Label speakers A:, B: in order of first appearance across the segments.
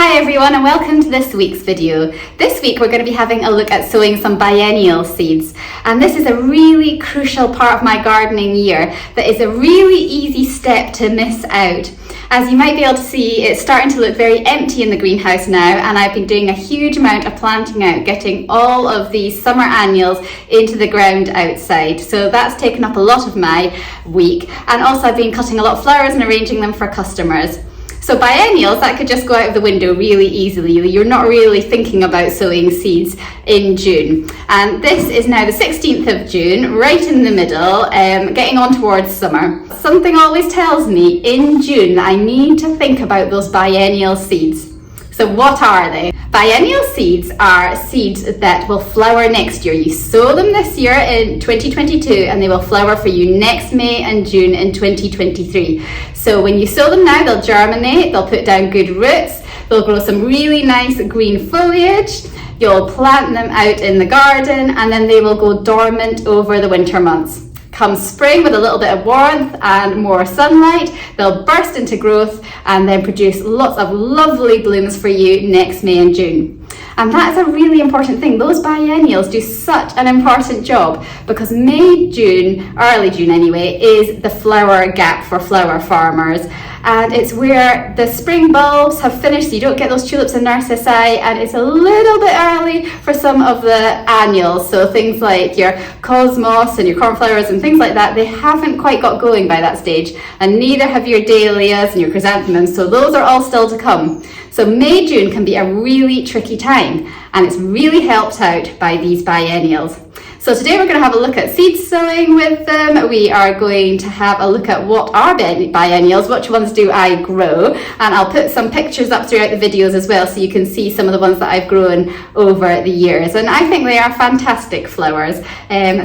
A: Hi everyone and welcome to this week's video. This week we're going to be having a look at sowing some biennial seeds, and this is a really crucial part of my gardening year that is a really easy step to miss out. As you might be able to see, it's starting to look very empty in the greenhouse now, and I've been doing a huge amount of planting out, getting all of these summer annuals into the ground outside. So that's taken up a lot of my week, and also I've been cutting a lot of flowers and arranging them for customers. So biennials, that could just go out of the window really easily. You're not really thinking about sowing seeds in June. And this is now the 16th of June, right in the middle, getting on towards summer. Something always tells me in June that I need to think about those biennial seeds. So what are they? Biennial seeds are seeds that will flower next year. You sow them this year in 2022 and they will flower for you next May and June in 2023. So when you sow them now, they'll germinate, they'll put down good roots, they'll grow some really nice green foliage, you'll plant them out in the garden, and then they will go dormant over the winter months. Come spring, with a little bit of warmth and more sunlight, they'll burst into growth and then produce lots of lovely blooms for you next May and June. And that's a really important thing. Those biennials do such an important job because May, June, early June anyway, is the flower gap for flower farmers. And it's where the spring bulbs have finished, so you don't get those tulips and narcissi, and it's a little bit early for some of the annuals. So things like your cosmos and your cornflowers and things like that, they haven't quite got going by that stage, and neither have your dahlias and your chrysanthemums, so those are all still to come. So May, June can be a really tricky time, and it's really helped out by these biennials. So today we're going to have a look at seed sowing with them. We are going to have a look at what are biennials, which ones do I grow, and I'll put some pictures up throughout the videos as well so you can see some of the ones that I've grown over the years, and I think they are fantastic flowers.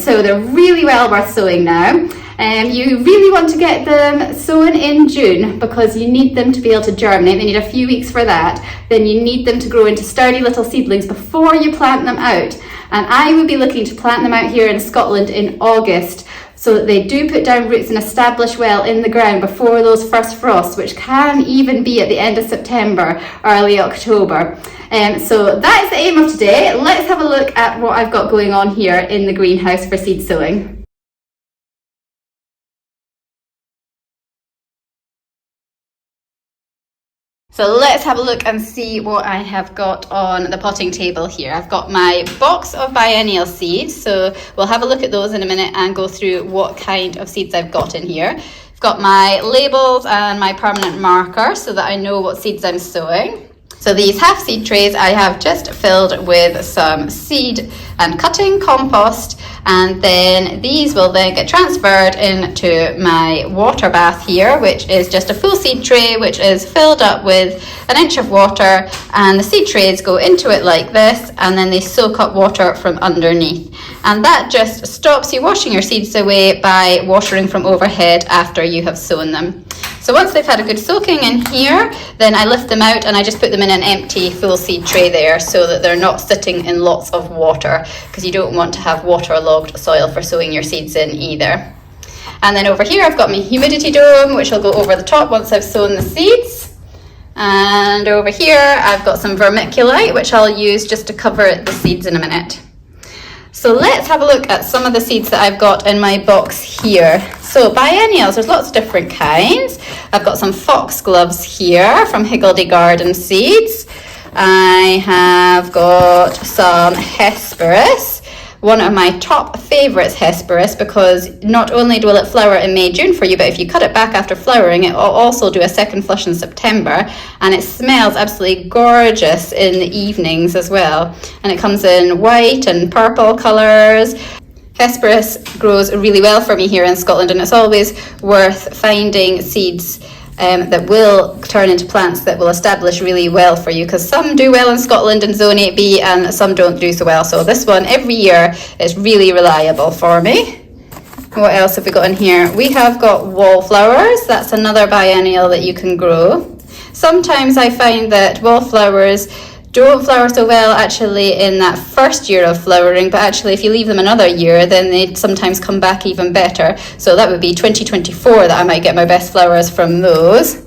A: So they're really well worth sowing now. You really want to get them sown in June because you need them to be able to germinate. They need a few weeks for that. Then you need them to grow into sturdy little seedlings before you plant them out. And I would be looking to plant them out here in Scotland in August so that they do put down roots and establish well in the ground before those first frosts, which can even be at the end of September, early October. So that is the aim of today. Let's have a look at what I've got going on here in the greenhouse for seed sowing. So let's have a look and see what I have got on the potting table here. I've got my box of biennial seeds, so we'll have a look at those in a minute and go through what kind of seeds I've got in here. I've got my labels and my permanent marker so that I know what seeds I'm sowing. So these half seed trays I have just filled with some seed and cutting compost, and then these will then get transferred into my water bath here, which is just a full seed tray which is filled up with an inch of water, and the seed trays go into it like this, and then they soak up water from underneath, and that just stops you washing your seeds away by watering from overhead after you have sown them. So once they've had a good soaking in here, then I lift them out and I just put them in an empty full seed tray there so that they're not sitting in lots of water, because you don't want to have waterlogged soil for sowing your seeds in either. And then over here I've got my humidity dome, which will go over the top once I've sown the seeds. And over here I've got some vermiculite, which I'll use just to cover the seeds in a minute. So let's have a look at some of the seeds that I've got in my box here. So biennials, there's lots of different kinds. I've got some foxgloves here from Higgledy Garden Seeds. I have got some Hesperus, one of my top favourites, Hesperus, because not only will it flower in May, June for you, but if you cut it back after flowering, it will also do a second flush in September, and it smells absolutely gorgeous in the evenings as well. And it comes in white and purple colours. Hesperus grows really well for me here in Scotland, and it's always worth finding seeds that will turn into plants that will establish really well for you, because some do well in Scotland in Zone 8B and some don't do so well. So this one every year is really reliable for me. What else have we got in here? We have got wallflowers. That's another biennial that you can grow. Sometimes I find that wallflowers don't flower so well actually in that first year of flowering, but actually if you leave them another year then they sometimes come back even better. So that would be 2024 that I might get my best flowers from those.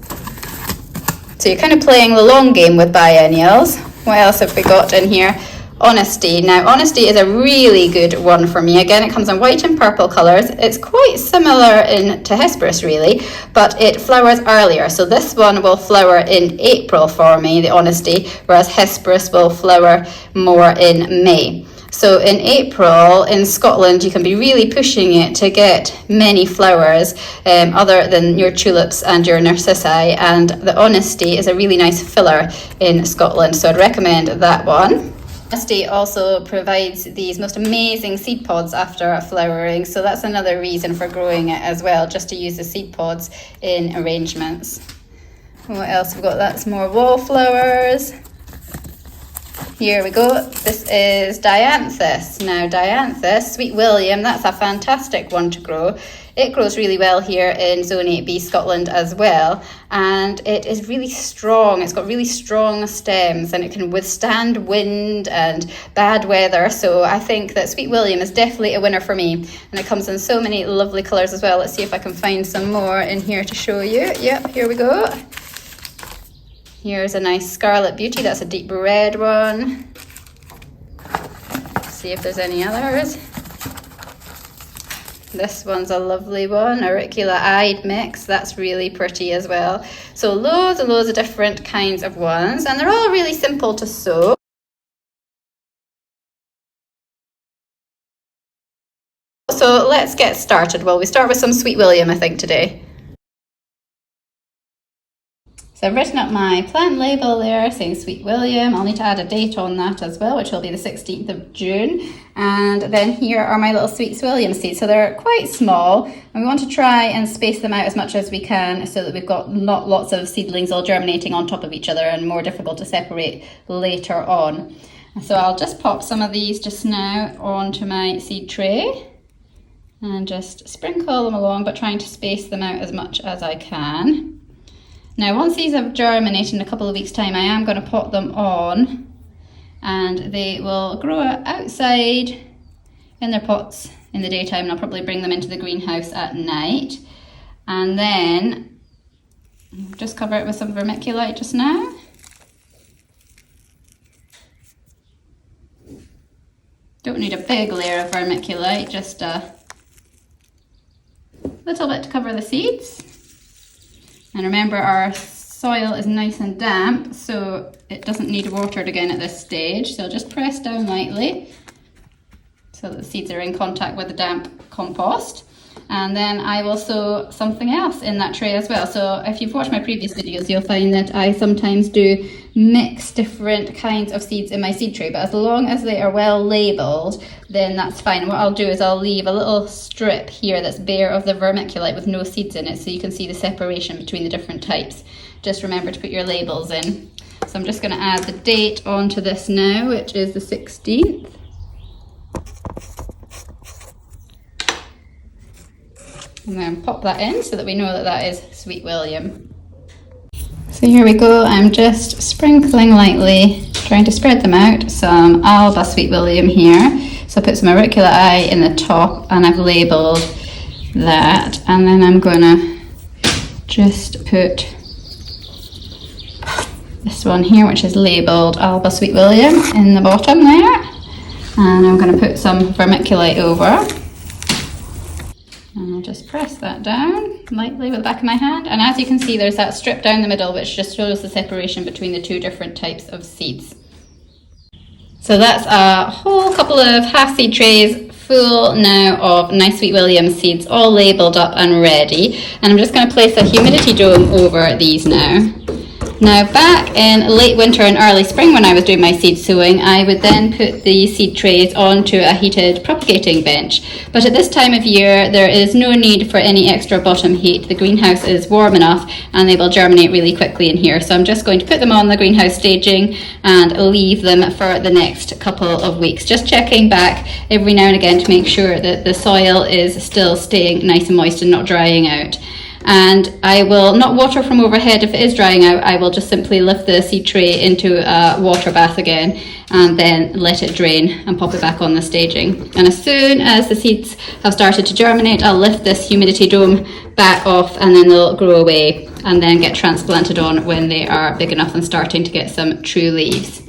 A: So you're kind of playing the long game with biennials. What else have we got in here? Honesty. Now, Honesty is a really good one for me. Again, it comes in white and purple colours. It's quite similar to Hesperus, really, but it flowers earlier. So this one will flower in April for me, the Honesty, whereas Hesperus will flower more in May. So in April in Scotland, you can be really pushing it to get many flowers other than your tulips and your narcissi, and the Honesty is a really nice filler in Scotland, so I'd recommend that one. Honesty also provides these most amazing seed pods after flowering, so that's another reason for growing it as well, just to use the seed pods in arrangements. What else have we got? That's more wallflowers. Here we go. This is Dianthus. Now Dianthus, Sweet William, that's a fantastic one to grow. It grows really well here in Zone 8B Scotland as well, and it is really strong. It's got really strong stems and it can withstand wind and bad weather, so I think that Sweet William is definitely a winner for me, and it comes in so many lovely colours as well. Let's see if I can find some more in here to show you. Yep, here we go. Here's a nice Scarlet Beauty, that's a deep red one. Let's see if there's any others. This one's a lovely one, Auricula-eyed mix, that's really pretty as well. So loads and loads of different kinds of ones, and they're all really simple to sow. So let's get started. Well, we start with some Sweet William, I think, today. So I've written up my plant label there saying Sweet William. I'll need to add a date on that as well, which will be the 16th of June. And then here are my little Sweet William seeds. So they're quite small, and we want to try and space them out as much as we can so that we've got not lots of seedlings all germinating on top of each other and more difficult to separate later on. So I'll just pop some of these just now onto my seed tray and just sprinkle them along, but trying to space them out as much as I can. Now, once these have germinated in a couple of weeks' time, I am going to pot them on, and they will grow outside in their pots in the daytime, and I'll probably bring them into the greenhouse at night. And then just cover it with some vermiculite just now. Don't need a big layer of vermiculite, just a little bit to cover the seeds. And remember, our soil is nice and damp, so it doesn't need watered again at this stage. So just press down lightly so that the seeds are in contact with the damp compost. And then I will sow something else in that tray as well. So if you've watched my previous videos, you'll find that I sometimes do mix different kinds of seeds in my seed tray, but as long as they are well labelled, then that's fine. What I'll do is I'll leave a little strip here that's bare of the vermiculite with no seeds in it, so you can see the separation between the different types. Just remember to put your labels in. So I'm just going to add the date onto this now, which is the 16th. And then pop that in so that we know that that is Sweet William. So here we go, I'm just sprinkling lightly, trying to spread them out, some Alba Sweet William here. So I put some Auricula-eye in the top, and I've labelled that, and then I'm gonna just put this one here, which is labelled Alba Sweet William, in the bottom there, and I'm gonna put some vermiculite over. And I'll just press that down lightly with the back of my hand. And as you can see, there's that strip down the middle, which just shows the separation between the two different types of seeds. So that's a whole couple of half seed trays full now of nice Sweet William seeds, all labelled up and ready. And I'm just going to place a humidity dome over these now. Now, back in late winter and early spring when I was doing my seed sowing, I would then put the seed trays onto a heated propagating bench. But at this time of year, there is no need for any extra bottom heat. The greenhouse is warm enough and they will germinate really quickly in here. So I'm just going to put them on the greenhouse staging and leave them for the next couple of weeks. Just checking back every now and again to make sure that the soil is still staying nice and moist and not drying out. and I will not water from overhead. If it is drying out, I will just simply lift the seed tray into a water bath again and then let it drain and pop it back on the staging. And as soon as the seeds have started to germinate, I'll lift this humidity dome back off and then they'll grow away and then get transplanted on when they are big enough and starting to get some true leaves.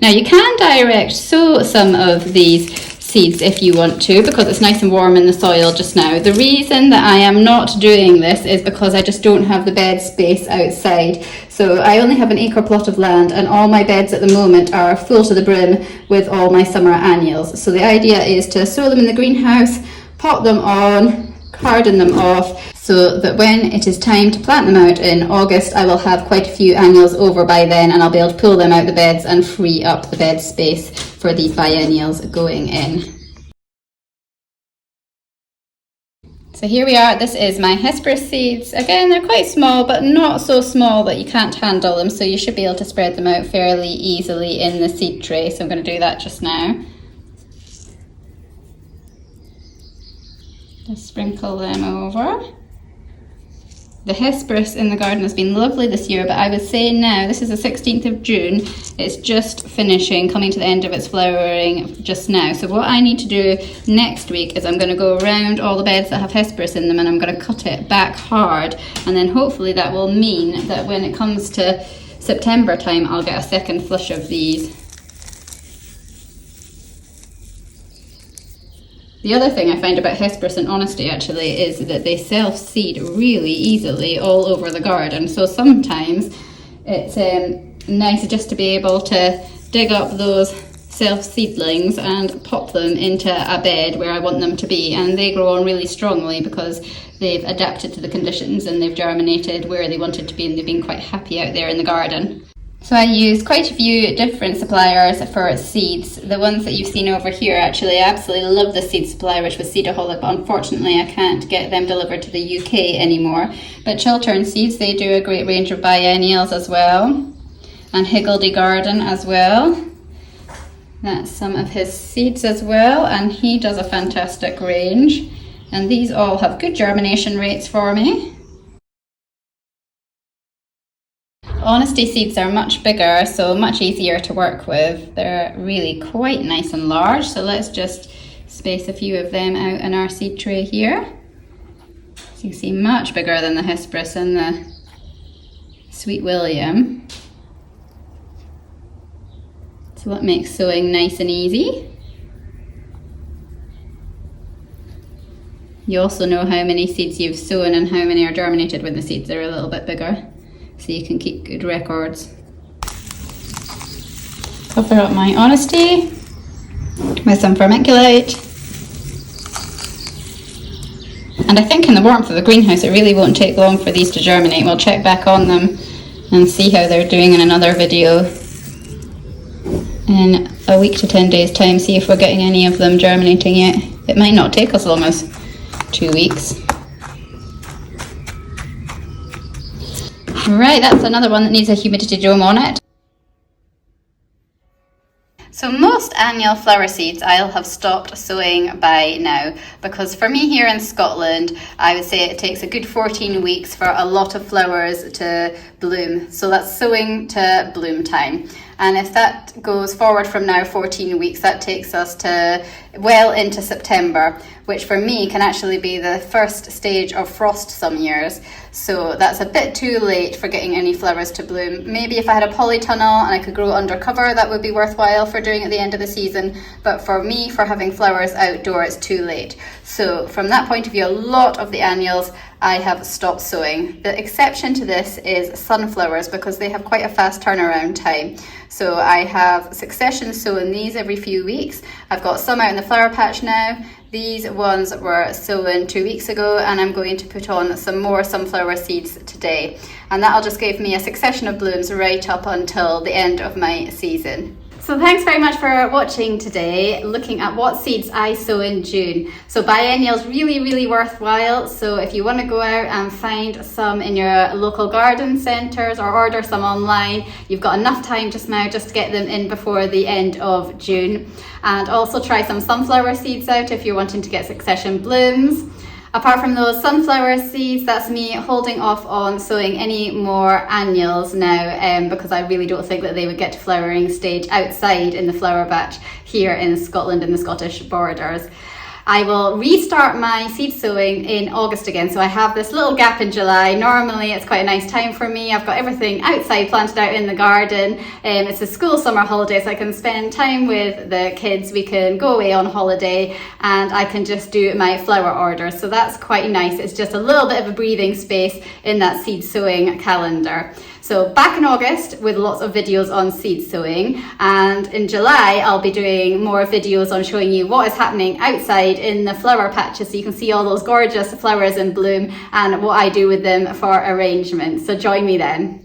A: Now you can direct sow some of these seeds if you want to, because it's nice and warm in the soil just now. The reason that I am not doing this is because I just don't have the bed space outside. So I only have an acre plot of land and all my beds at the moment are full to the brim with all my summer annuals. So the idea is to sow them in the greenhouse, pot them on, harden them off, so that when it is time to plant them out in August, I will have quite a few annuals over by then and I'll be able to pull them out the beds and free up the bed space for these biennials going in. So here we are, this is my Hesperus seeds. Again, they're quite small, but not so small that you can't handle them, so you should be able to spread them out fairly easily in the seed tray. So I'm going to do that just now. Just sprinkle them over. The Hesperus in the garden has been lovely this year, but I would say now, this is the 16th of June, it's just finishing, coming to the end of its flowering just now. So what I need to do next week is I'm going to go around all the beds that have Hesperus in them and I'm going to cut it back hard, and then hopefully that will mean that when it comes to September time, I'll get a second flush of these. The other thing I find about Hesperus in honesty actually is that they self-seed really easily all over the garden. So sometimes it's nice just to be able to dig up those self-seedlings and pop them into a bed where I want them to be, and they grow on really strongly because they've adapted to the conditions and they've germinated where they wanted to be and they've been quite happy out there in the garden. So I use quite a few different suppliers for seeds. The ones that you've seen over here, actually, I absolutely love the seed supplier, which was Seedaholic, but unfortunately I can't get them delivered to the UK anymore. But Chiltern Seeds, they do a great range of biennials as well, and Higgledy Garden as well. That's some of his seeds as well, and he does a fantastic range. And these all have good germination rates for me. Honesty seeds are much bigger, so much easier to work with. They're really quite nice and large, so let's just space a few of them out in our seed tray here. So you can see much bigger than the Hesperus and the Sweet William. So that makes sowing nice and easy. You also know how many seeds you've sown and how many are germinated when the seeds are a little bit bigger, so you can keep good records. Cover up my Honesty with some vermiculite. And I think in the warmth of the greenhouse it really won't take long for these to germinate. We'll check back on them and see how they're doing in another video in a week to 10 days time, see if we're getting any of them germinating yet. It might not take as long as 2 weeks. Right, that's another one that needs a humidity dome on it. So most annual flower seeds I'll have stopped sowing by now, because for me here in Scotland, I would say it takes a good 14 weeks for a lot of flowers to bloom. So that's sowing to bloom time. And if that goes forward from now 14 weeks, that takes us to well into September, which for me can actually be the first stage of frost some years. So that's a bit too late for getting any flowers to bloom. Maybe if I had a polytunnel and I could grow under cover, that would be worthwhile for doing at the end of the season. But for me, for having flowers outdoor, it's too late. So from that point of view, a lot of the annuals I have stopped sowing. The exception to this is sunflowers, because they have quite a fast turnaround time. So I have succession sown these every few weeks. I've got some out in the flower patch now. These ones were sown 2 weeks ago, and I'm going to put on some more sunflower seeds today. And that'll just give me a succession of blooms right up until the end of my season. So thanks very much for watching today, looking at what seeds I sow in June. So biennials really worthwhile. So if you want to go out and find some in your local garden centres or order some online, you've got enough time just now just to get them in before the end of June. And also try some sunflower seeds out if you're wanting to get succession blooms. Apart from those sunflower seeds, that's me holding off on sowing any more annuals now because I really don't think that they would get to flowering stage outside in the flower batch here in Scotland in the Scottish borders. I will restart my seed sowing in August again, so I have this little gap in July. Normally it's quite a nice time for me. I've got everything outside planted out in the garden. It's a school summer holiday, so I can spend time with the kids. We can go away on holiday and I can just do my flower orders, so that's quite nice. It's just a little bit of a breathing space in that seed sowing calendar. So back in August with lots of videos on seed sowing, and in July I'll be doing more videos on showing you what is happening outside in the flower patches so you can see all those gorgeous flowers in bloom and what I do with them for arrangement. So join me then.